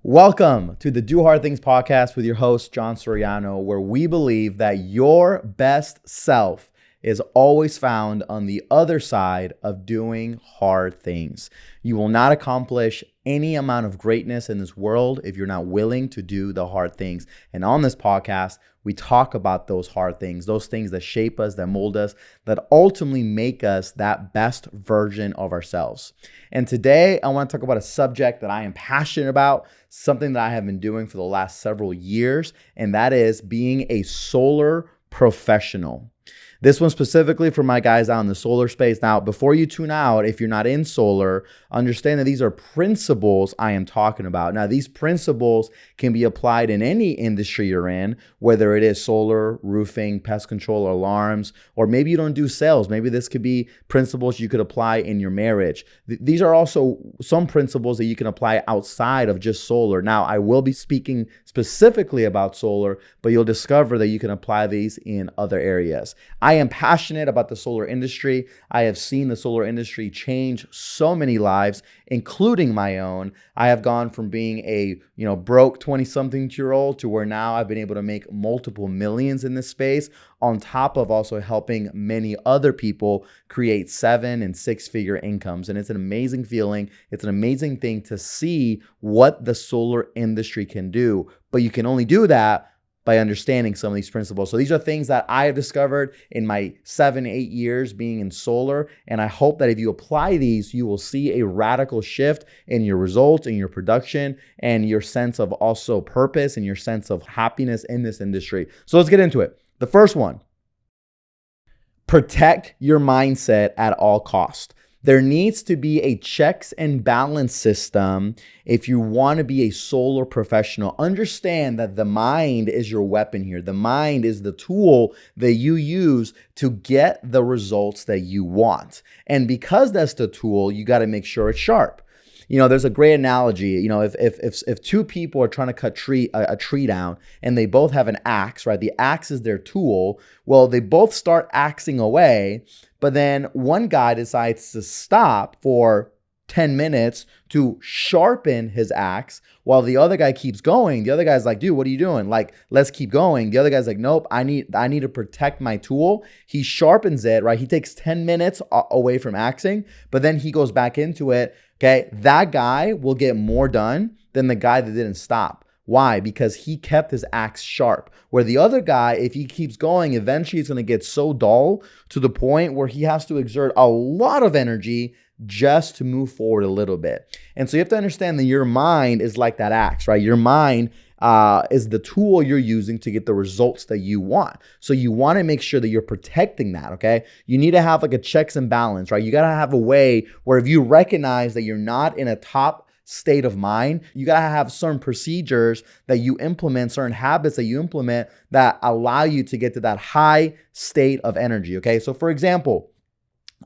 Welcome to the Do Hard Things podcast with your host, John Soriano, where we believe that your best self is always found on the other side of doing hard things. You will not accomplish any amount of greatness in this world if you're not willing to do the hard things. And on this podcast, we talk about those hard things, those things that shape us, that mold us, that ultimately make us that best version of ourselves. And today, I want to talk about a subject that I am passionate about, something that I have been doing for the last several years, and that is being a solar professional. This one specifically for my guys out in the solar space. Now, before you tune out, if you're not in solar, understand that these are principles I am talking about. Now, these principles can be applied in any industry you're in, whether it is solar, roofing, pest control, alarms, or maybe you don't do sales. Maybe this could be principles you could apply in your marriage. These are also some principles that you can apply outside of just solar. Now, I will be speaking specifically about solar, but you'll discover that you can apply these in other areas. I am passionate about the solar industry. I have seen the solar industry change so many lives, including my own. I have gone from being a broke 20-something-year-old to where now I've been able to make multiple millions in this space, on top of also helping many other people create 7- and 6-figure incomes. And it's an amazing feeling. It's an amazing thing to see what the solar industry can do. But you can only do that by understanding some of these principles. So these are things that I have discovered in my 7-8 years being in solar. And I hope that if you apply these, you will see a radical shift in your results, in your production, and your sense of also purpose and your sense of happiness in this industry. So let's get into it. The first one, protect your mindset at all costs. There needs to be a checks and balance system if you want to be a solar professional. Understand that the mind is your weapon here. The mind is the tool that you use to get the results that you want. And because that's the tool, you got to make sure it's sharp. There's a great analogy. If two people are trying to cut a tree down and they both have an axe, right? The axe is their tool. Well, they both start axing away, but then one guy decides to stop for 10 minutes to sharpen his axe while the other guy keeps going. The other guy's like, dude, what are you doing? Like, let's keep going. The other guy's like, nope, I need to protect my tool. He sharpens it, right? He takes 10 minutes away from axing, but then he goes back into it. Okay, that guy will get more done than the guy that didn't stop. Why? Because he kept his axe sharp. Where the other guy, if he keeps going, eventually it's going to get so dull to the point where he has to exert a lot of energy just to move forward a little bit. And so you have to understand that your mind is like that axe, right? Your mind is the tool you're using to get the results that you want. So you want to make sure that you're protecting that, okay? You need to have like a checks and balance, right? You got to have a way where if you recognize that you're not in a top state of mind, you got to have certain procedures that you implement, certain habits that you implement that allow you to get to that high state of energy, okay? So for example,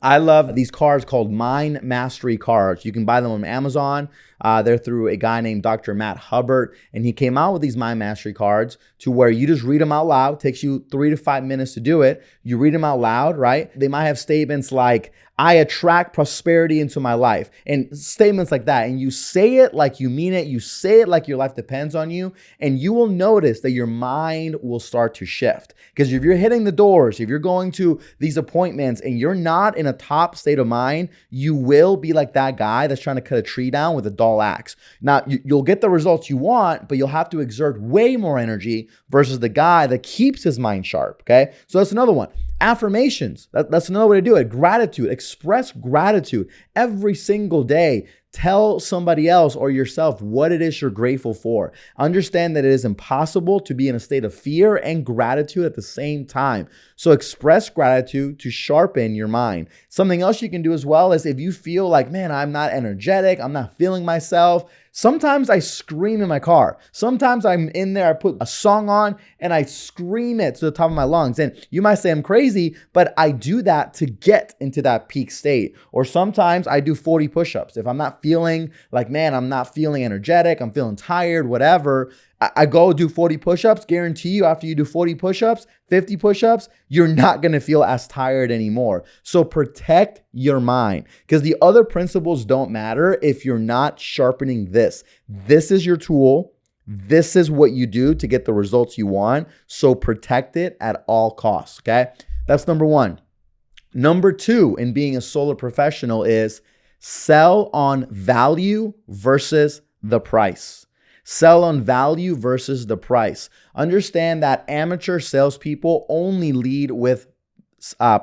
I love these cards called Mind Mastery cards. You can buy them on Amazon. They're through a guy named Dr. Matt Hubbard, and he came out with these Mind Mastery cards to where you just read them out loud. It takes you 3 to 5 minutes to do it. You read them out loud, right? They might have statements like, I attract prosperity into my life, and statements like that. And you say it like you mean it. You say it like your life depends on you, and you will notice that your mind will start to shift. Because if you're hitting the doors, if you're going to these appointments and you're not in a top state of mind, you will be like that guy that's trying to cut a tree down with a dull axe. Now, you'll get the results you want, but you'll have to exert way more energy versus the guy that keeps his mind sharp, okay? So that's another one. Affirmations, that's another way to do it. Gratitude, express gratitude every single day. Tell somebody else or yourself what it is you're grateful for. Understand that it is impossible to be in a state of fear and gratitude at the same time. So express gratitude to sharpen your mind. Something else you can do as well is if you feel like, man, I'm not energetic, I'm not feeling myself. Sometimes I scream in my car. Sometimes I'm in there, I put a song on and I scream it to the top of my lungs. And you might say I'm crazy, but I do that to get into that peak state. Or sometimes I do 40 push-ups. If I'm not feeling like, man, I'm not feeling energetic, I'm feeling tired, whatever, I go do 40 push-ups, guarantee you after you do 40 push-ups, 50 push-ups, you're not going to feel as tired anymore. So protect your mind, because the other principles don't matter if you're not sharpening this. This is your tool. This is what you do to get the results you want. So protect it at all costs, okay? That's number one. Number two in being a solar professional is sell on value versus the price. Sell on value versus the price. Understand that amateur salespeople only lead with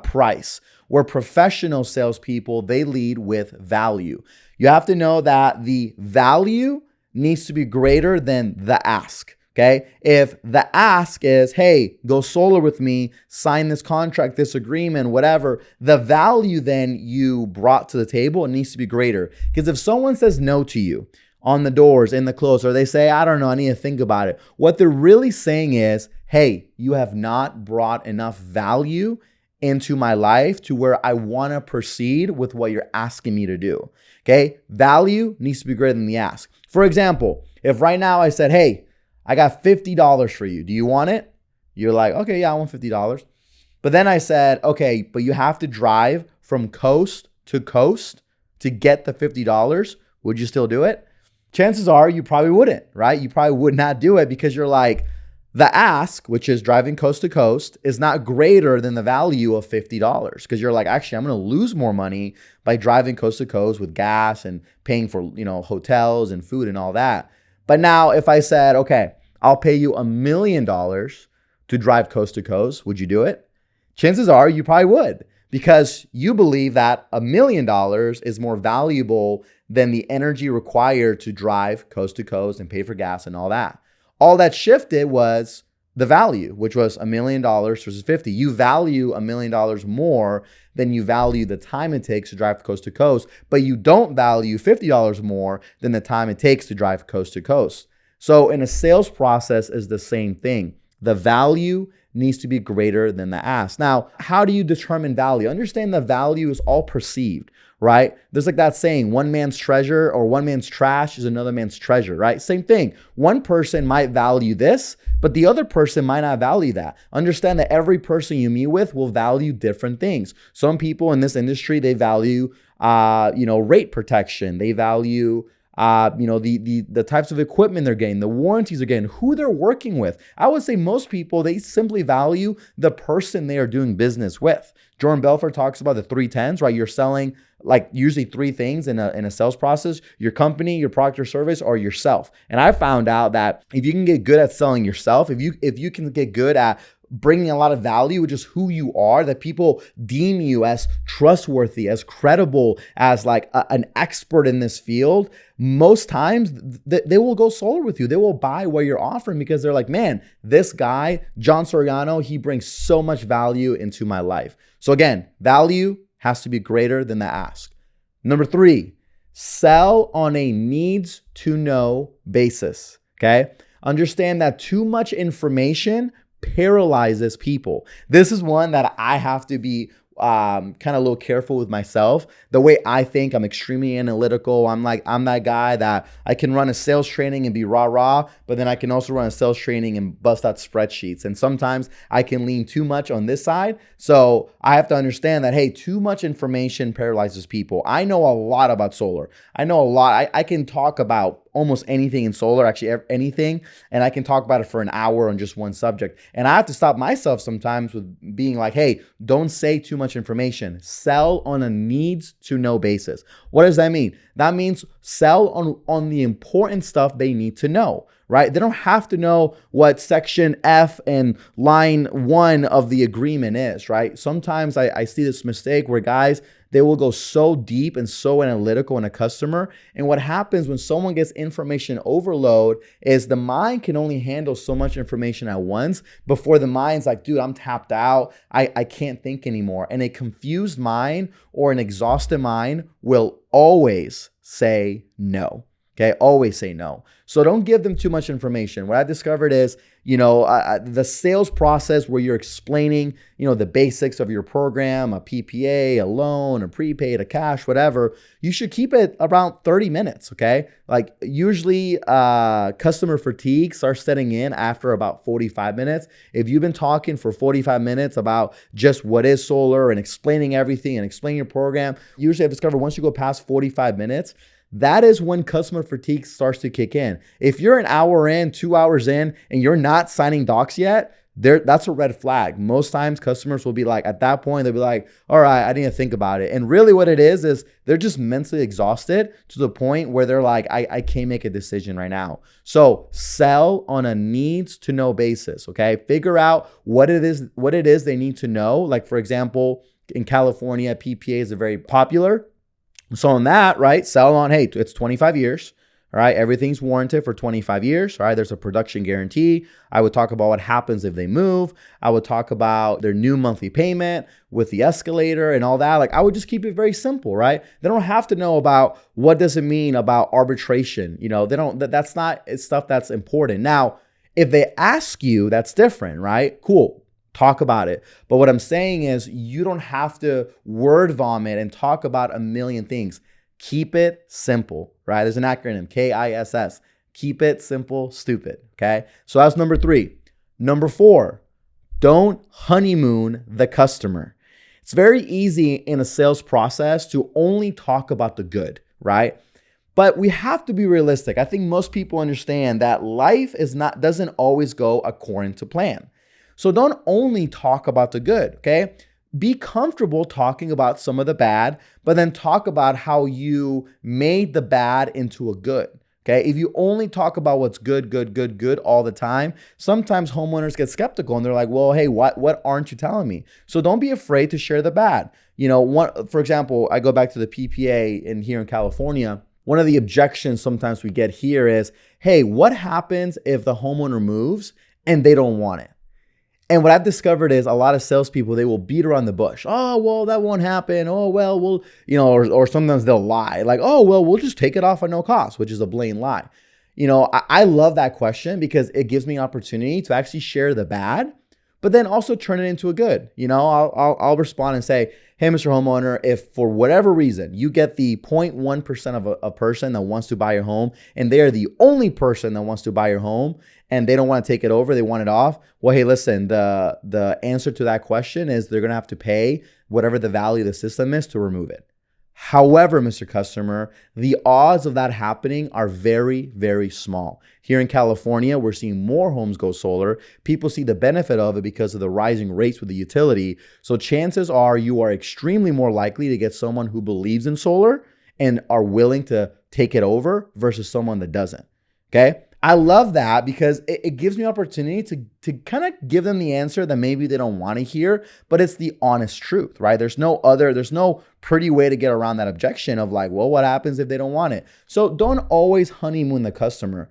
price, where professional salespeople, they lead with value. You have to know that the value needs to be greater than the ask. Okay. If the ask is, hey, go solar with me, sign this contract, this agreement, whatever, the value then you brought to the table, it needs to be greater. Because if someone says no to you on the doors, in the close, or they say, I don't know, I need to think about it, what they're really saying is, hey, you have not brought enough value into my life to where I want to proceed with what you're asking me to do. Okay. Value needs to be greater than the ask. For example, if right now I said, hey, I got $50 for you. Do you want it? You're like, okay, yeah, I want $50. But then I said, okay, but you have to drive from coast to coast to get the $50. Would you still do it? Chances are you probably wouldn't, right? You probably would not do it because you're like, the ask, which is driving coast to coast, is not greater than the value of $50 because you're like, actually, I'm going to lose more money by driving coast to coast with gas and paying for, hotels and food and all that. But now if I said, okay, I'll pay you $1 million to drive coast to coast, would you do it? Chances are you probably would, because you believe that $1 million is more valuable than the energy required to drive coast to coast and pay for gas and all that. All that shifted was the value, which was $1 million versus 50. You value $1 million more than you value the time it takes to drive coast to coast, but you don't value $50 more than the time it takes to drive coast to coast. So in a sales process is the same thing. The value needs to be greater than the ask. Now, how do you determine value? Understand the value is all perceived, right? There's like that saying, one man's treasure or one man's trash is another man's treasure, right? Same thing. One person might value this, but the other person might not value that. Understand that every person you meet with will value different things. Some people in this industry, they value, rate protection. They value, the types of equipment they're getting, the warranties they're getting, who they're working with. I would say most people, they simply value the person they are doing business with. Jordan Belfort talks about the 310s, right? You're selling like usually three things in a sales process: your company, your product or service, or yourself. And I found out that if you can get good at selling yourself, if you can get good at bringing a lot of value, which is who you are, that people deem you as trustworthy, as credible, as like an expert in this field, most times they will go solar with you. They will buy what you're offering because they're like, man, this guy, John Soriano, he brings so much value into my life. So again, value has to be greater than the ask. Number 3, sell on a needs to know basis, okay? Understand that too much information paralyzes people. This is one that I have to be kind of a little careful with myself. The way I think, I'm extremely analytical. I'm that guy that I can run a sales training and be rah, but then I can also run a sales training and bust out spreadsheets. And sometimes I can lean too much on this side. So I have to understand that, hey, too much information paralyzes people. I know a lot about solar. I know a lot. I can talk about almost anything in solar, actually anything, and I can talk about it for an hour on just one subject. And I have to stop myself sometimes with being like, hey, don't say too much information. Sell on a needs to know basis. What does that mean? That means sell on the important stuff they need to know, right? They don't have to know what section F and line 1 of the agreement is, right? Sometimes I see this mistake where guys, they will go so deep and so analytical in a customer. And what happens when someone gets information overload is the mind can only handle so much information at once before the mind's like, dude, I'm tapped out. I can't think anymore. And a confused mind or an exhausted mind will always say no. Okay, always say no. So don't give them too much information. What I've discovered is, the sales process where you're explaining, the basics of your program, a PPA, a loan, a prepaid, a cash, whatever, you should keep it around 30 minutes, okay? Like usually customer fatigue starts setting in after about 45 minutes. If you've been talking for 45 minutes about just what is solar and explaining everything and explaining your program, usually I've discovered once you go past 45 minutes, that is when customer fatigue starts to kick in. If you're an hour in, 2 hours in, and you're not signing docs yet, that's a red flag. Most times customers will be like, at that point, they'll be like, all right, I need to think about it. And really what it is they're just mentally exhausted to the point where they're like, I can't make a decision right now. So sell on a needs to know basis, okay? Figure out what it is they need to know. Like for example, in California, PPAs are very popular. So on that, right, sell on, hey, it's 25 years, all right? Everything's warranted for 25 years, all right? There's a production guarantee. I would talk about what happens if they move. I would talk about their new monthly payment with the escalator and all that. Like I would just keep it very simple, right? They don't have to know about what does it mean about arbitration. That's not stuff that's important. Now, if they ask you, that's different, right? Cool. Talk about it. But what I'm saying is you don't have to word vomit and talk about a million things. Keep it simple, right? There's an acronym, KISS. Keep it simple, stupid, okay? So that's number 3. Number 4, don't honeymoon the customer. It's very easy in a sales process to only talk about the good, right? But we have to be realistic. I think most people understand that life doesn't always go according to plan. So don't only talk about the good, okay? Be comfortable talking about some of the bad, but then talk about how you made the bad into a good, okay? If you only talk about what's good all the time, sometimes homeowners get skeptical and they're like, well, hey, what aren't you telling me? So don't be afraid to share the bad. For example, I go back to the PPA here in California. One of the objections sometimes we get here is, hey, what happens if the homeowner moves and they don't want it? And what I've discovered is a lot of salespeople, they will beat around the bush. Oh, well, that won't happen. Oh, well, we'll, or sometimes they'll lie. Like, oh, well, we'll just take it off at no cost, which is a blatant lie. I love that question because it gives me an opportunity to actually share the bad, but then also turn it into a good. I'll respond and say, hey, Mr. Homeowner, if for whatever reason you get the 0.1% of a person that wants to buy your home and they are the only person that wants to buy your home and they don't want to take it over, they want it off. Well, hey, listen, the answer to that question is they're going to have to pay whatever the value of the system is to remove it. However, Mr. Customer, the odds of that happening are very, very small. Here in California, we're seeing more homes go solar. People see the benefit of it because of the rising rates with the utility. So chances are you are extremely more likely to get someone who believes in solar and are willing to take it over versus someone that doesn't, okay? I love that because it gives me opportunity to kind of give them the answer that maybe they don't want to hear, but it's the honest truth, right? There's no pretty way to get around that objection of like, well, what happens if they don't want it? So don't always honeymoon the customer.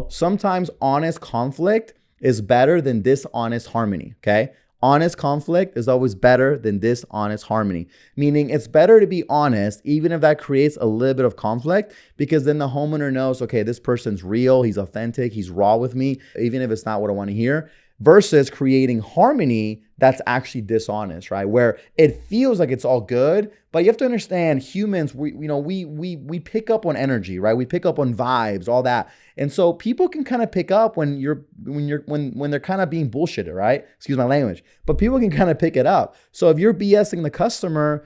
Sometimes honest conflict is better than dishonest harmony, okay? Honest conflict is always better than dishonest harmony, meaning it's better to be honest, even if that creates a little bit of conflict, because then the homeowner knows, okay, this person's real, he's authentic, he's raw with me, even if it's not what I want to hear, versus creating harmony that's actually dishonest, right? Where it feels like it's all good, but you have to understand humans, we pick up on energy, right? We pick up on vibes, all that. And so people can kind of pick up when they're kind of being bullshitted, right? Excuse my language, but people can kind of pick it up. So if you're BSing the customer,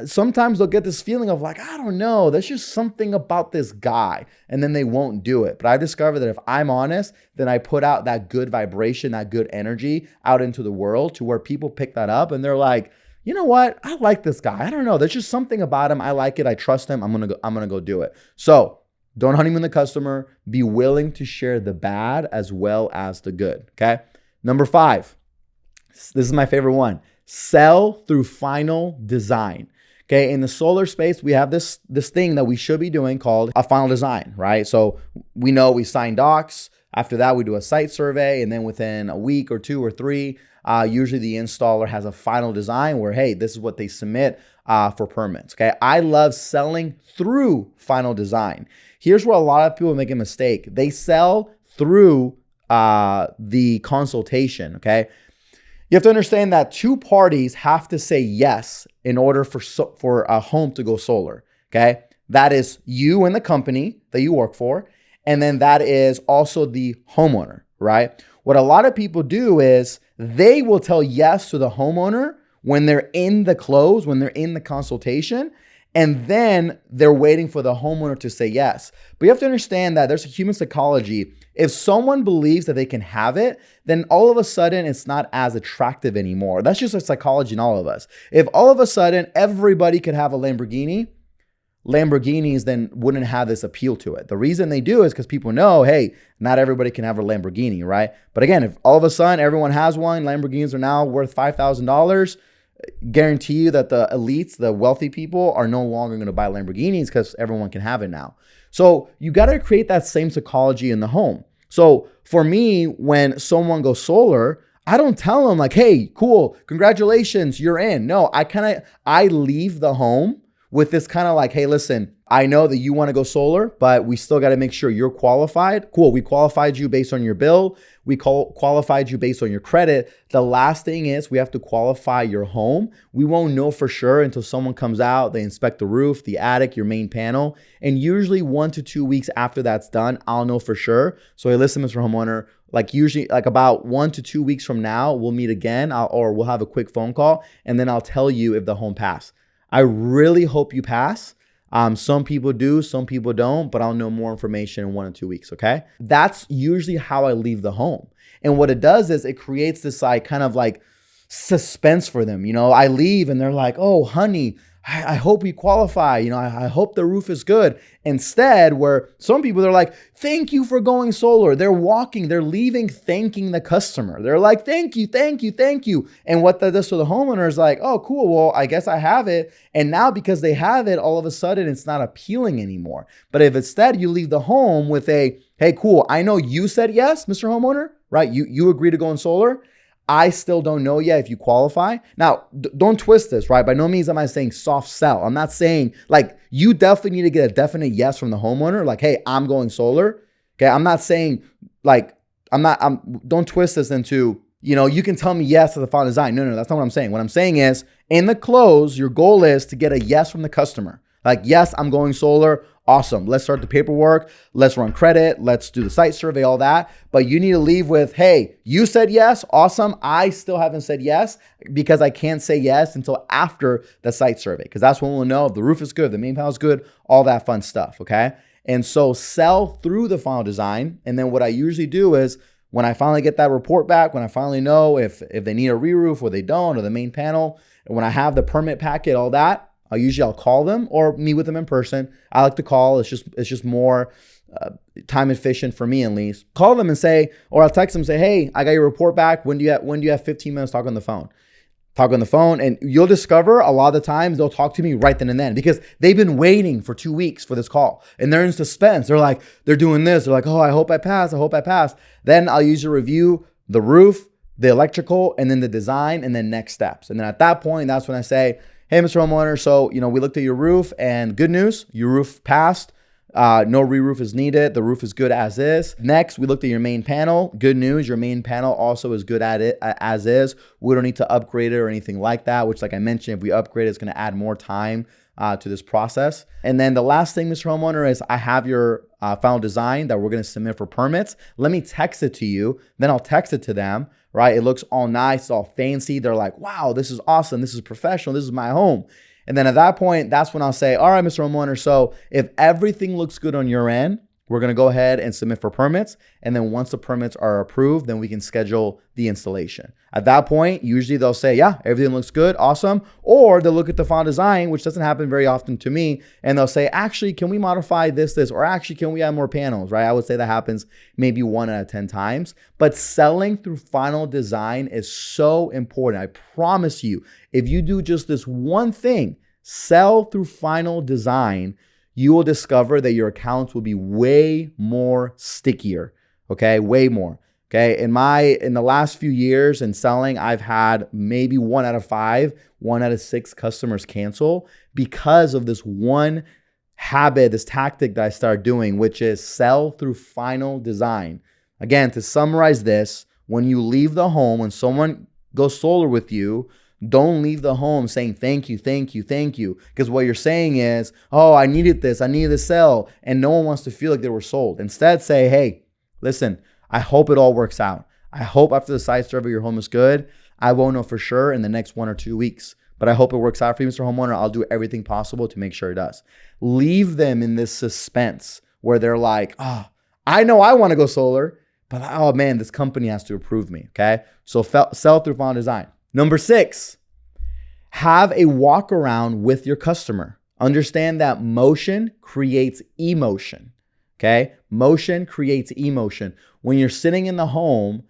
sometimes they'll get this feeling of like, I don't know, there's just something about this guy, and then they won't do it. But I've discovered that if I'm honest, then I put out that good vibration, that good energy out into the world to where people pick that up and they're like, you know what? I like this guy. I don't know. There's just something about him. I like it. I trust him. I'm gonna go do it. So don't honeymoon the customer. Be willing to share the bad as well as the good. Okay. Number 5. This is my favorite one. Sell through final design. Okay, in the solar space, we have this thing that we should be doing called a final design, right? So we know we sign docs. After that, we do a site survey, and then within a week or 2 or 3, usually the installer has a final design where, hey, this is what they submit. for permits. Okay. I love selling through final design. Here's where a lot of people make a mistake. They sell through the consultation. Okay. You have to understand that two parties have to say yes in order for a home to go solar. Okay. That is you and the company that you work for. And then that is also the homeowner, right? What a lot of people do is they will tell yes to the homeowner when they're in the close, when they're in the consultation, and then they're waiting for the homeowner to say yes. But you have to understand that there's a human psychology. If someone believes that they can have it, then all of a sudden it's not as attractive anymore. That's just a psychology in all of us. If all of a sudden everybody could have a Lamborghinis then wouldn't have this appeal to it. The reason they do is because people know, hey, not everybody can have a Lamborghini, right? But again, if all of a sudden everyone has one, Lamborghinis are now worth $5,000, guarantee you that the elites, the wealthy people are no longer going to buy Lamborghinis because everyone can have it now. So you got to create that same psychology in the home. So for me, when someone goes solar, I don't tell them like, hey, cool, congratulations, you're in. No, I leave the home with this kind of like, hey, listen, I know that you want to go solar, but we still got to make sure you're qualified. Cool. We qualified you based on your bill. We qualified you based on your credit. The last thing is we have to qualify your home. We won't know for sure until someone comes out, they inspect the roof, the attic, your main panel. And usually 1 to 2 weeks after that's done, I'll know for sure. So hey, listen, Mr. Homeowner, usually about 1 to 2 weeks from now, we'll meet again or we'll have a quick phone call and then I'll tell you if the home passed. I really hope you pass. Some people do, some people don't, but I'll know more information in 1 or 2 weeks, okay? That's usually how I leave the home. And what it does is it creates this kind of suspense for them. I leave and they're like, oh, honey, I hope we qualify. I hope the roof is good. Instead, where some people, they're like, thank you for going solar. They're leaving, thanking the customer. They're like, thank you, thank you, thank you. And what that does to the homeowner is like, oh, cool. Well, I guess I have it. And now because they have it, all of a sudden it's not appealing anymore. But if instead you leave the home with hey, cool. I know you said yes, Mr. Homeowner, right? You agree to go in solar. I still don't know yet if you qualify. Now, don't twist this, right? By no means am I saying soft sell. I'm not saying you definitely need to get a definite yes from the homeowner. Like, hey, I'm going solar. Okay. I'm not saying don't twist this into, you can tell me yes to the final design. No, that's not what I'm saying. What I'm saying is in the close, your goal is to get a yes from the customer. Like, yes, I'm going solar. Awesome. Let's start the paperwork. Let's run credit. Let's do the site survey, all that. But you need to leave with, hey, you said yes. Awesome. I still haven't said yes because I can't say yes until after the site survey because that's when we'll know if the roof is good, the main panel is good, all that fun stuff. Okay. And so sell through the final design. And then what I usually do is when I finally get that report back, when I finally know if they need a re-roof or they don't, or the main panel, and when I have the permit packet, all that, I'll call them or meet with them in person. I like to call. It's just more time efficient for me at least. Call them and say, or I'll text them and say, hey, I got your report back. When do you have 15 minutes to talk on the phone? Talk on the phone, and you'll discover a lot of the times they'll talk to me right then and then because they've been waiting for 2 weeks for this call and they're in suspense. They're like, they're doing this. They're like, oh, I hope I pass. I hope I pass. Then I'll usually review the roof, the electrical, and then the design, and then next steps. And then at that point, that's when I say, hey, Mr. Homeowner, so, we looked at your roof and good news, your roof passed. No re-roof is needed. The roof is good as is. Next, we looked at your main panel. Good news, your main panel also is good at it as is. We don't need to upgrade it or anything like that, which like I mentioned, if we upgrade it, it's going to add more time to this process. And then the last thing, Mr. Homeowner, is I have your final design that we're going to submit for permits. Let me text it to you. Then I'll text it to them, right? It looks all nice, it's all fancy. They're like, wow, this is awesome. This is professional. This is my home. And then at that point, that's when I'll say, all right, Mr. Homeowner, so if everything looks good on your end, we're going to go ahead and submit for permits. And then once the permits are approved, then we can schedule the installation. At that point, usually they'll say, yeah, everything looks good. Awesome. Or they'll look at the final design, which doesn't happen very often to me. And they'll say, actually, can we modify this, or actually, can we add more panels, right? I would say that happens maybe 1 out of 10 times. But selling through final design is so important. I promise you, if you do just this one thing, sell through final design, you will discover that your accounts will be way more stickier, okay? Way more. Okay. In the last few years in selling, I've had maybe 1 out of 5, 1 out of 6 customers cancel because of this one habit, this tactic that I started doing, which is sell through final design. Again, to summarize this, when you leave the home, when someone goes solar with you, don't leave the home saying thank you, thank you, thank you. Because what you're saying is, oh, I needed this sell. And no one wants to feel like they were sold. Instead, say, hey, listen, I hope it all works out. I hope after the site survey, your home is good. I won't know for sure in the next 1 or 2 weeks. But I hope it works out for you, Mr. Homeowner. I'll do everything possible to make sure it does. Leave them in this suspense where they're like, oh, I know I want to go solar, but oh man, this company has to approve me, okay? So sell through final design. Number 6, have a walk around with your customer. Understand that motion creates emotion, okay? Motion creates emotion. When you're sitting in the home,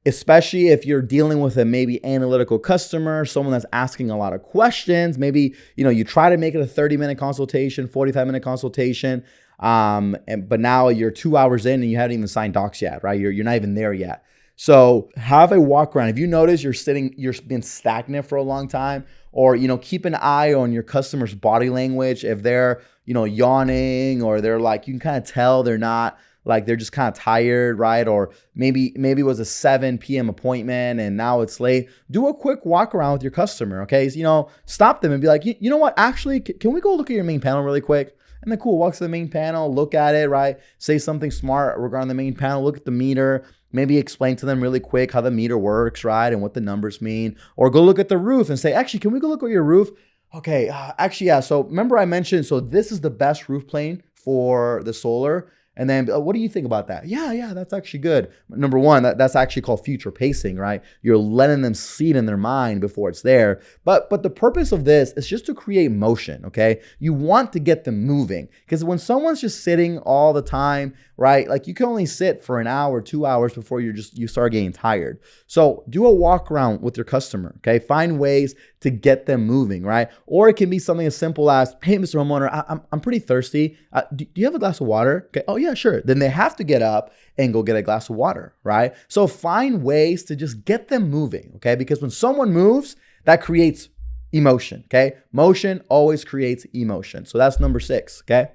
especially if you're dealing with a maybe analytical customer, someone that's asking a lot of questions, maybe, you try to make it a 30-minute consultation, 45-minute consultation, but now you're 2 hours in and you haven't even signed docs yet, right? You're not even there yet. So have a walk around. If you notice you're been stagnant for a long time, or, keep an eye on your customer's body language. If they're, yawning, or they're like, you can kind of tell they're not, like they're just kind of tired, right? Or maybe it was a 7 p.m. appointment and now it's late. Do a quick walk around with your customer, okay? So, stop them and be like, you know what? Actually, can we go look at your main panel really quick? And then cool, walk to the main panel, look at it, right? Say something smart regarding the main panel, look at the meter, maybe explain to them really quick how the meter works, right? And what the numbers mean. Or go look at the roof and say, actually, can we go look at your roof? Okay, actually, yeah. So remember I mentioned, so this is the best roof plane for the solar. And then what do you think about that? Yeah, that's actually good. Number one, that's actually called future pacing, right? You're letting them see it in their mind before it's there. But the purpose of this is just to create motion, okay? You want to get them moving, because when someone's just sitting all the time, right? Like you can only sit for an hour, 2 hours before you start getting tired. So do a walk around with your customer, okay? Find ways to get them moving, right? Or it can be something as simple as, hey, Mr. Homeowner, I'm pretty thirsty. Do you have a glass of water? Okay. Oh yeah, sure. Then they have to get up and go get a glass of water, right? So find ways to just get them moving, okay? Because when someone moves, that creates emotion, okay? Motion always creates emotion. So that's number 6, okay?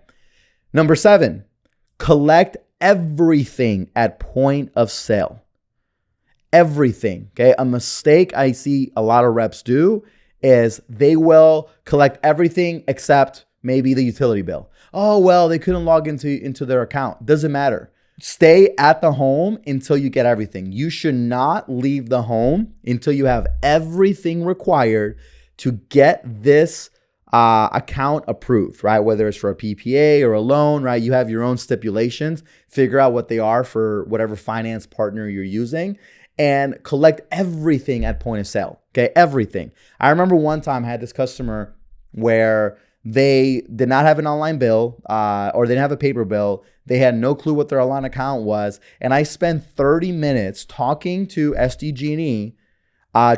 Number 7, collect everything at point of sale. Everything, okay? A mistake I see a lot of reps do is they will collect everything except maybe the utility bill. Oh, well, they couldn't log into their account. Doesn't matter. Stay at the home until you get everything. You should not leave the home until you have everything required to get this account approved, right? Whether it's for a PPA or a loan, right? You have your own stipulations. Figure out what they are for whatever finance partner you're using, and collect everything at point of sale, okay? Everything. I remember one time I had this customer where they did not have an online bill or they didn't have a paper bill. They had no clue what their online account was. And I spent 30 minutes talking to SDG&E,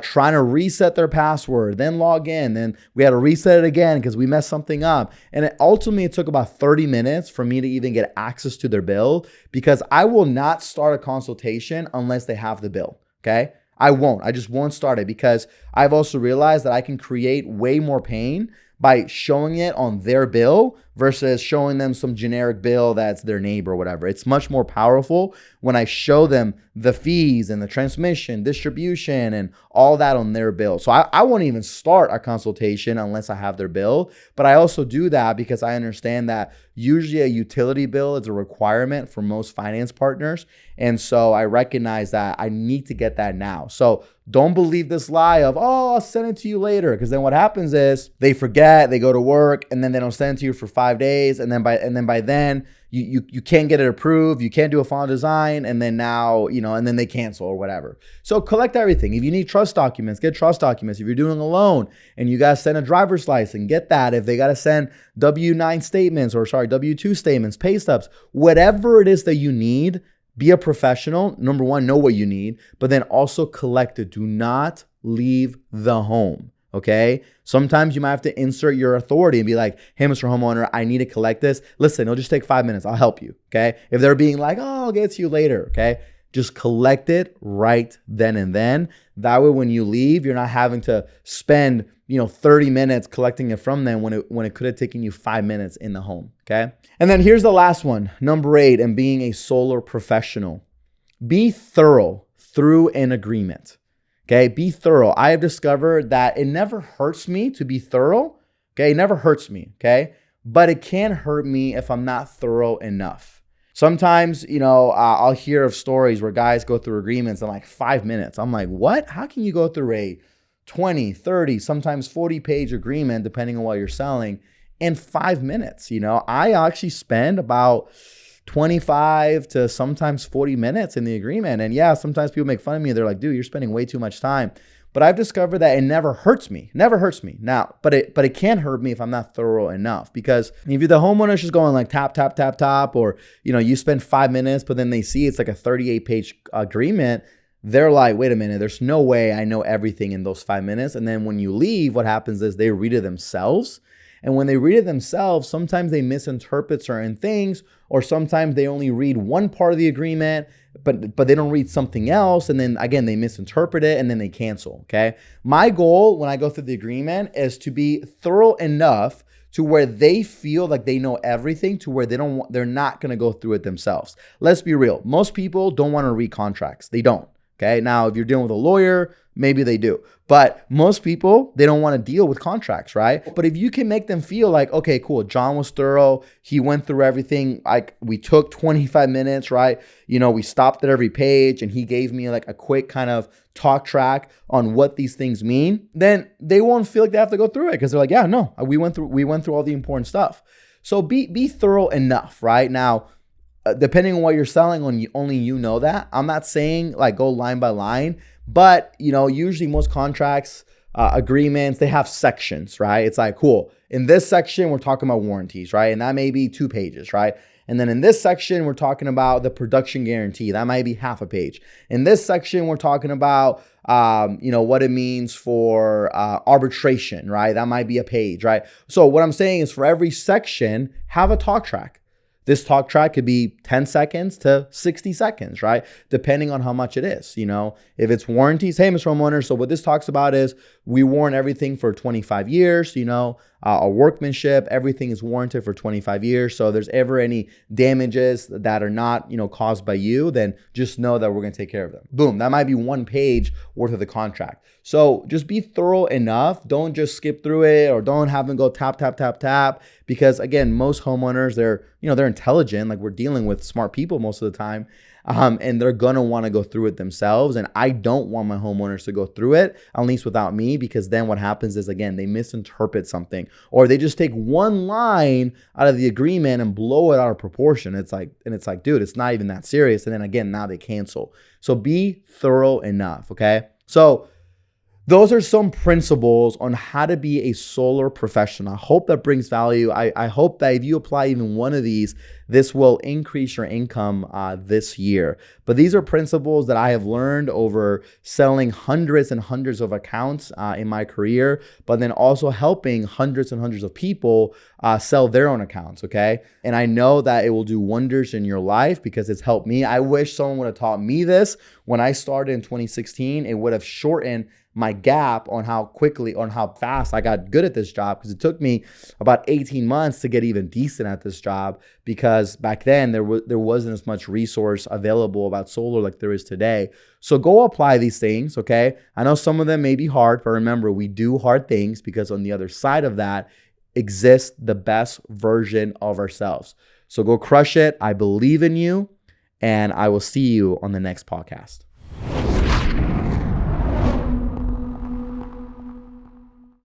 trying to reset their password, then log in. Then we had to reset it again because we messed something up. And ultimately, it took about 30 minutes for me to even get access to their bill, because I will not start a consultation unless they have the bill, okay? I won't. I just won't start it, because I've also realized that I can create way more pain by showing it on their bill versus showing them some generic bill that's their neighbor or whatever. It's much more powerful when I show them the fees and the transmission, distribution, and all that on their bill. So I won't even start a consultation unless I have their bill. But I also do that because I understand that usually a utility bill is a requirement for most finance partners. And so I recognize that I need to get that now. So don't believe this lie of, oh, I'll send it to you later. Because then what happens is they forget, they go to work, and then they don't send it to you for 5 days. And then by then you can't get it approved. You can't do a final design. And then now, and then they cancel or whatever. So collect everything. If you need trust documents, get trust documents. If you're doing a loan and you got to send a driver's license, get that. If they got to send W-2 statements, pay stubs, whatever it is that you need, be a professional. Number one, know what you need, but then also collect it. Do not leave the home, okay? Sometimes you might have to insert your authority and be like, hey, Mr. Homeowner, I need to collect this. Listen, it'll just take 5 minutes. I'll help you, okay? If they're being like, oh, I'll get to you later, okay? Just collect it right then and then. That way, when you leave, you're not having to spend 30 minutes collecting it from them when it could have taken you 5 minutes in the home. Okay. And then here's the last one, number 8, and being a solar professional. Be thorough through an agreement. Okay. Be thorough. I have discovered that it never hurts me to be thorough. Okay. It never hurts me. Okay. But it can hurt me if I'm not thorough enough. Sometimes, I'll hear of stories where guys go through agreements in like 5 minutes. I'm like, what? How can you go through a 20, 30, sometimes 40-page agreement, depending on what you're selling, in 5 minutes? I actually spend about 25 to sometimes 40 minutes in the agreement. And yeah, sometimes people make fun of me. They're like, dude, you're spending way too much time. But I've discovered that it never hurts me. Never hurts me. Now, but it can hurt me if I'm not thorough enough. Because if the homeowner's just going like tap, tap, tap, tap, or you spend 5 minutes, but then they see it's like a 38-page agreement, they're like, wait a minute, there's no way I know everything in those 5 minutes. And then when you leave, what happens is they read it themselves. And when they read it themselves, sometimes they misinterpret certain things, or sometimes they only read one part of the agreement, but they don't read something else. And then again, they misinterpret it and then they cancel. Okay. My goal when I go through the agreement is to be thorough enough to where they feel like they know everything, to where they're not going to go through it themselves. Let's be real. Most people don't want to read contracts. They don't. Okay. Now, if you're dealing with a lawyer, maybe they do. But most people, they don't want to deal with contracts, right? But if you can make them feel like, okay, cool, John was thorough. He went through everything. Like we took 25 minutes, right? We stopped at every page and he gave me like a quick kind of talk track on what these things mean. Then they won't feel like they have to go through it because they're like, yeah, no, we went through all the important stuff. So be thorough enough, right? Now, depending on what you're selling on, only you know that. I'm not saying like go line by line, but usually most contracts, agreements, they have sections, right? It's like, cool, in this section, we're talking about warranties, right? And that may be 2 pages, right? And then in this section, we're talking about the production guarantee. That might be half a page. In this section, we're talking about, what it means for arbitration, right? That might be a page, right? So what I'm saying is for every section, have a talk track. This talk track could be 10 seconds to 60 seconds, right? Depending on how much it is. If it's warranties, hey, Mr. Homeowner, so what this talks about is we warrant everything for 25 years, our workmanship, everything is warranted for 25 years. So if there's ever any damages that are not, caused by you, then just know that we're going to take care of them. Boom. That might be 1 page worth of the contract. So just be thorough enough. Don't just skip through it or don't have them go tap, tap, tap, tap. Because again, most homeowners, they're intelligent. Like we're dealing with smart people most of the time. And they're going to want to go through it themselves. And I don't want my homeowners to go through it, at least without me, because then what happens is, again, they misinterpret something or they just take one line out of the agreement and blow it out of proportion. It's like, dude, it's not even that serious. And then again, now they cancel. So be thorough enough. Okay. So those are some principles on how to be a solar professional. I hope that brings value. I hope that if you apply even one of these, this will increase your income this year. But these are principles that I have learned over selling hundreds and hundreds of accounts in my career, but then also helping hundreds and hundreds of people sell their own accounts, okay? And I know that it will do wonders in your life because it's helped me. I wish someone would have taught me this when I started in 2016. It would have shortened my gap on how fast I got good at this job, because it took me about 18 months to get even decent at this job, because back then there wasn't as much resource available about solar like there is today. So go apply these things, okay? I know some of them may be hard, but remember, we do hard things because on the other side of that exists the best version of ourselves. So go crush it. I believe in you, and I will see you on the next podcast.